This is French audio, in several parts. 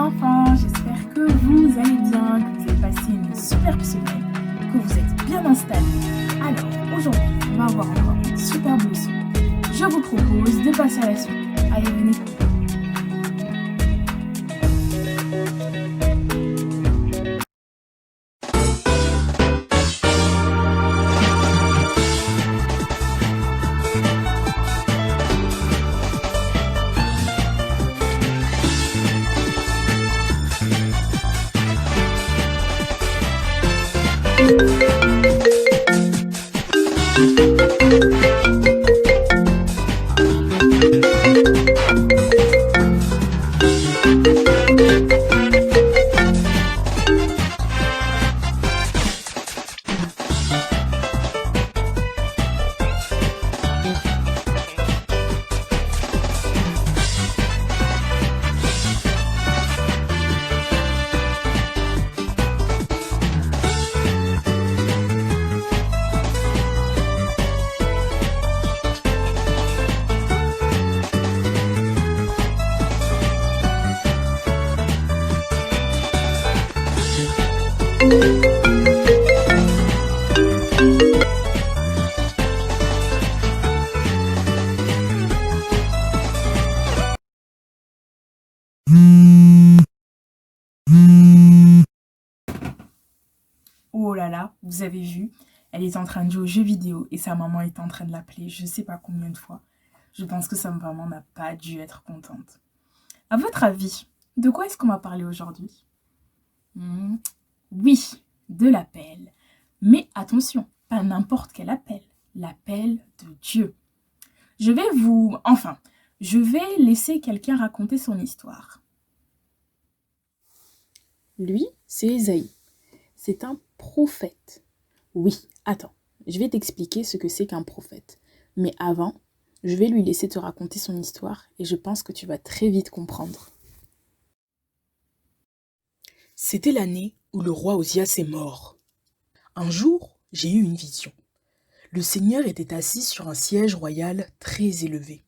enfants, j'espère que vous allez bien, que vous avez passé une superbe semaine, que vous êtes bien installés. Alors, aujourd'hui, on va avoir encore une superbe leçon. Je vous propose de passer à la suite. Allez, venez. Oh là là, vous avez vu, elle est en train de jouer aux jeux vidéo et sa maman est en train de l'appeler je sais pas combien de fois. Je pense que sa maman n'a pas dû être contente. À votre avis, de quoi est-ce qu'on va parler aujourd'hui? Oui, de l'appel. Mais attention, pas n'importe quel appel. L'appel de Dieu. Je vais laisser quelqu'un raconter son histoire. Lui, c'est Ésaïe. C'est un prophète. Oui, attends, je vais t'expliquer ce que c'est qu'un prophète. Mais avant, je vais lui laisser te raconter son histoire et je pense que tu vas très vite comprendre. C'était l'année où le roi Osias est mort. Un jour, j'ai eu une vision. Le Seigneur était assis sur un siège royal très élevé.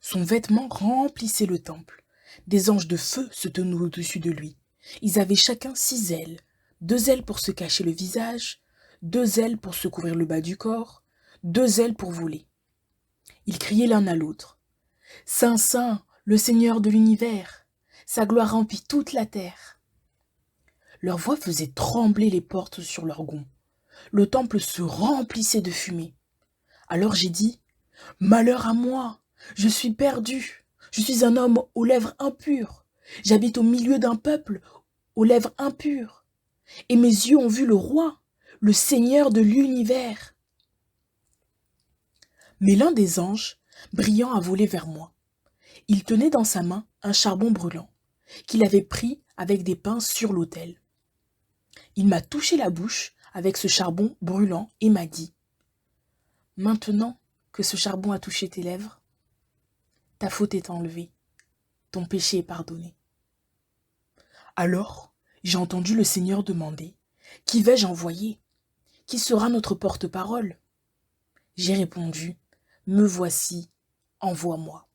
Son vêtement remplissait le temple. Des anges de feu se tenaient au-dessus de lui. Ils avaient chacun 6 ailes. 2 ailes pour se cacher le visage, 2 ailes pour se couvrir le bas du corps, 2 ailes pour voler. Ils criaient l'un à l'autre. « Saint, Saint, le Seigneur de l'univers, sa gloire remplit toute la terre. » Leur voix faisait trembler les portes sur leurs gonds. Le temple se remplissait de fumée. Alors j'ai dit, « Malheur à moi, je suis perdu. Je suis un homme aux lèvres impures. J'habite au milieu d'un peuple aux lèvres impures. Et mes yeux ont vu le roi, le Seigneur de l'univers. » Mais l'un des anges, brillant, a volé vers moi. Il tenait dans sa main un charbon brûlant, qu'il avait pris avec des pains sur l'autel. Il m'a touché la bouche avec ce charbon brûlant et m'a dit, « Maintenant que ce charbon a touché tes lèvres, ta faute est enlevée, ton péché est pardonné. » Alors, j'ai entendu le Seigneur demander, « Qui vais-je envoyer? Qui sera notre porte-parole ?» J'ai répondu, « Me voici, envoie-moi. »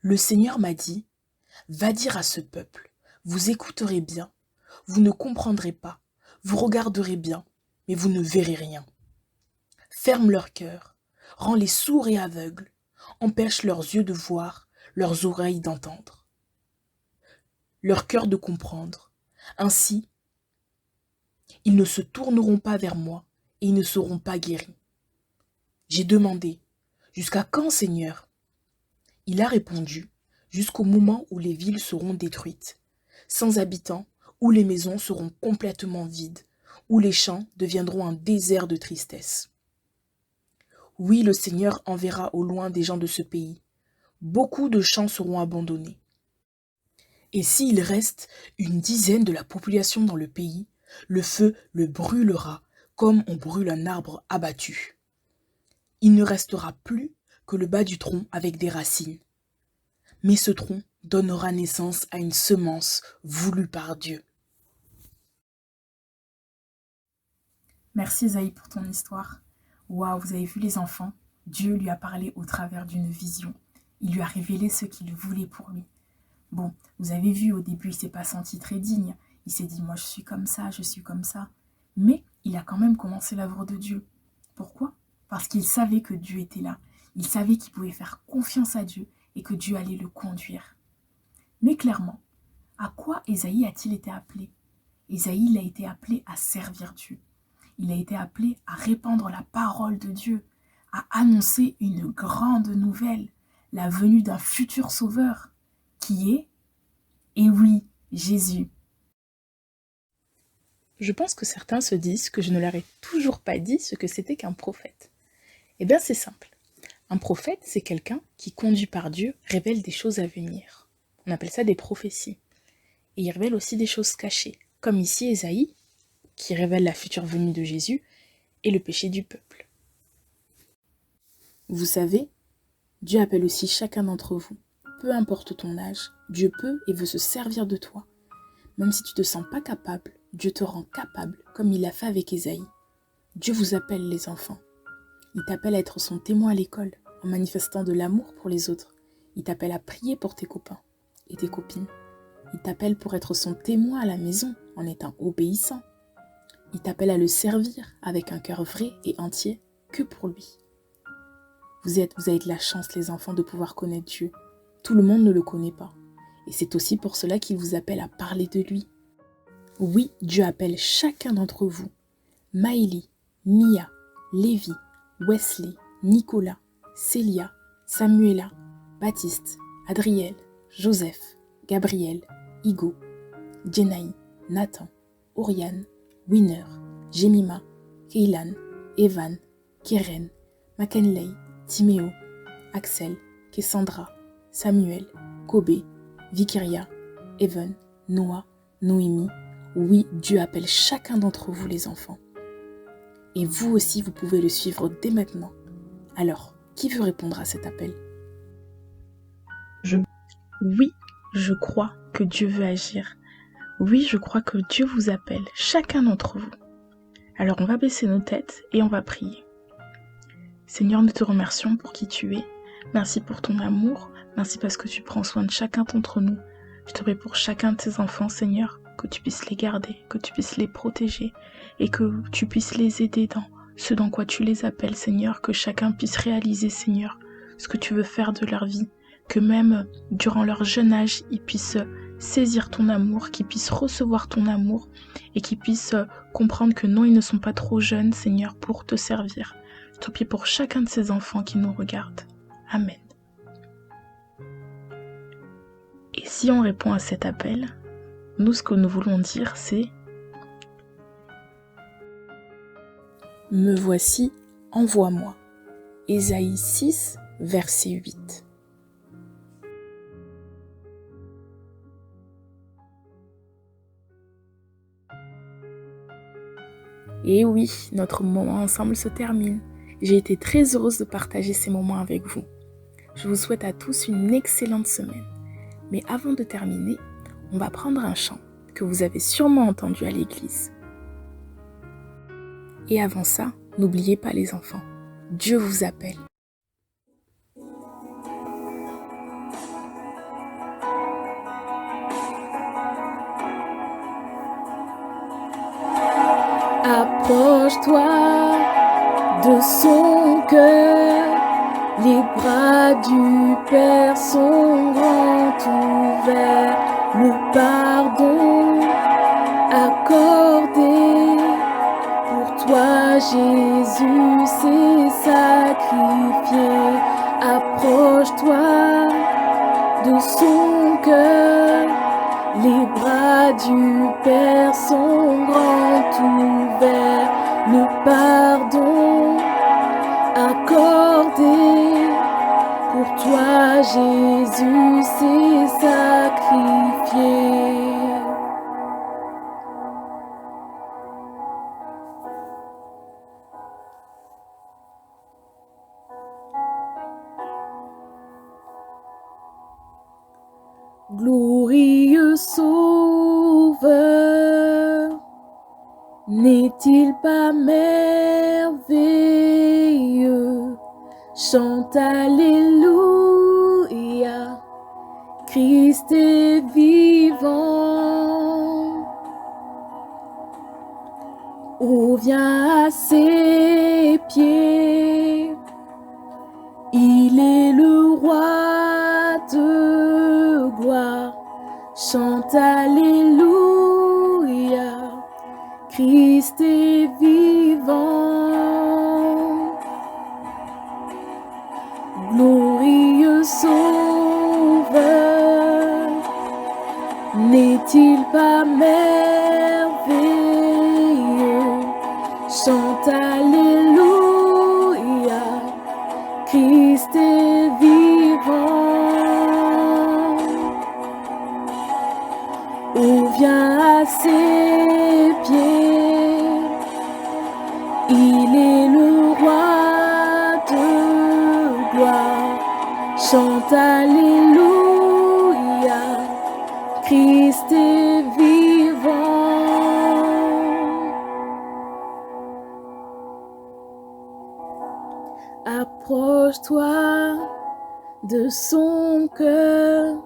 Le Seigneur m'a dit, « Va dire à ce peuple, vous écouterez bien, vous ne comprendrez pas, vous regarderez bien, mais vous ne verrez rien. Ferme leur cœur, rends-les sourds et aveugles, empêche leurs yeux de voir, leurs oreilles d'entendre, leur cœur de comprendre. Ainsi, ils ne se tourneront pas vers moi et ils ne seront pas guéris. » J'ai demandé, « Jusqu'à quand, Seigneur ?» Il a répondu, « Jusqu'au moment où les villes seront détruites, sans habitants, où les maisons seront complètement vides, où les champs deviendront un désert de tristesse. Oui, le Seigneur enverra au loin des gens de ce pays. Beaucoup de champs seront abandonnés. Et s'il reste une dizaine de la population dans le pays, le feu le brûlera comme on brûle un arbre abattu. Il ne restera plus que le bas du tronc avec des racines. Mais ce tronc donnera naissance à une semence voulue par Dieu. » Merci Zaï pour ton histoire. Waouh, vous avez vu les enfants? Dieu lui a parlé au travers d'une vision. Il lui a révélé ce qu'il voulait pour lui. Bon, vous avez vu, au début, il s'est pas senti très digne. Il s'est dit, moi, je suis comme ça, je suis comme ça. Mais il a quand même commencé l'œuvre de Dieu. Pourquoi? Parce qu'il savait que Dieu était là. Il savait qu'il pouvait faire confiance à Dieu et que Dieu allait le conduire. Mais clairement, à quoi Ésaïe a-t-il été appelé? Ésaïe, il a été appelé à servir Dieu. Il a été appelé à répandre la parole de Dieu, à annoncer une grande nouvelle, la venue d'un futur sauveur, qui est, et oui, Jésus. Je pense que certains se disent que je ne leur ai toujours pas dit ce que c'était qu'un prophète. Eh bien, c'est simple. Un prophète, c'est quelqu'un qui, conduit par Dieu, révèle des choses à venir. On appelle ça des prophéties. Et il révèle aussi des choses cachées, comme ici Ésaïe, qui révèle la future venue de Jésus et le péché du peuple. Vous savez, Dieu appelle aussi chacun d'entre vous. Peu importe ton âge, Dieu peut et veut se servir de toi. Même si tu ne te sens pas capable, Dieu te rend capable, comme il l'a fait avec Ésaïe. Dieu vous appelle les enfants. Il t'appelle à être son témoin à l'école, en manifestant de l'amour pour les autres. Il t'appelle à prier pour tes copains et tes copines. Il t'appelle pour être son témoin à la maison, en étant obéissant. Il t'appelle à le servir avec un cœur vrai et entier, que pour lui. Vous avez de la chance, les enfants, de pouvoir connaître Dieu. Tout le monde ne le connaît pas. Et c'est aussi pour cela qu'il vous appelle à parler de lui. Oui, Dieu appelle chacun d'entre vous. Maëlie, Mia, Lévi, Wesley, Nicolas, Célia, Samuela, Baptiste, Adriel, Joseph, Gabriel, Igo, Jenaï, Nathan, Oriane, Winner, Jemima, Keilan, Evan, Keren, Mackenley, Timéo, Axel, Cassandra, Samuel, Kobe, Vikiria, Evan, Noah, Noémie. Oui, Dieu appelle chacun d'entre vous les enfants. Et vous aussi, vous pouvez le suivre dès maintenant. Alors, qui veut répondre à cet appel? Oui, je crois que Dieu veut agir. Oui, je crois que Dieu vous appelle, chacun d'entre vous. Alors on va baisser nos têtes et on va prier. Seigneur, nous te remercions pour qui tu es. Merci pour ton amour. Merci parce que tu prends soin de chacun d'entre nous. Je te prie pour chacun de tes enfants, Seigneur, que tu puisses les garder, que tu puisses les protéger et que tu puisses les aider dans ce dans quoi tu les appelles, Seigneur, que chacun puisse réaliser, Seigneur, ce que tu veux faire de leur vie, que même durant leur jeune âge, ils puissent saisir ton amour, qu'ils puissent recevoir ton amour et qu'ils puissent comprendre que non, ils ne sont pas trop jeunes, Seigneur, pour te servir. Je te prie pour chacun de ces enfants qui nous regardent. Amen. Et si on répond à cet appel, nous, ce que nous voulons dire, c'est « Me voici, envoie-moi » Ésaïe 6, verset 8. Et oui, notre moment ensemble se termine. J'ai été très heureuse de partager ces moments avec vous. Je vous souhaite à tous une excellente semaine. Mais avant de terminer, on va prendre un chant que vous avez sûrement entendu à l'église. Et avant ça, n'oubliez pas les enfants, Dieu vous appelle. Approche-toi de son cœur, les bras du Père sont grands ouverts, le pardon accordé pour toi Jésus s'est sacrifié. Approche-toi de son cœur, les bras du Père sont grands ouverts, le pardon accordé pour toi Jésus s'est sacrifié. Glorieux Sauveur, n'est-il pas merveilleux? Chante Alléluia, Christ est vivant. Oh, viens à ses pieds. Il est le roi de gloire. Chante Alléluia. Christ est vivant. Glorieux Sauveur, n'est-il pas merveilleux? Chante Alléluia, Christ est vivant. Oh, viens à ses pieds, il est le roi de gloire. Chante Alléluia, Christ est vivant. Approche-toi de son cœur,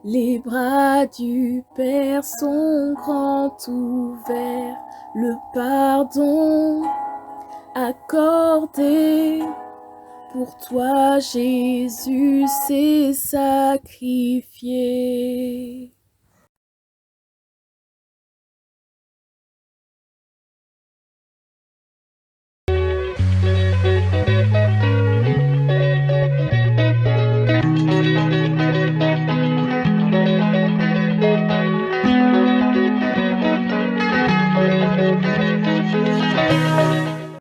les bras du Père sont grands ouverts, le pardon accordé. Pour toi, Jésus s'est sacrifié.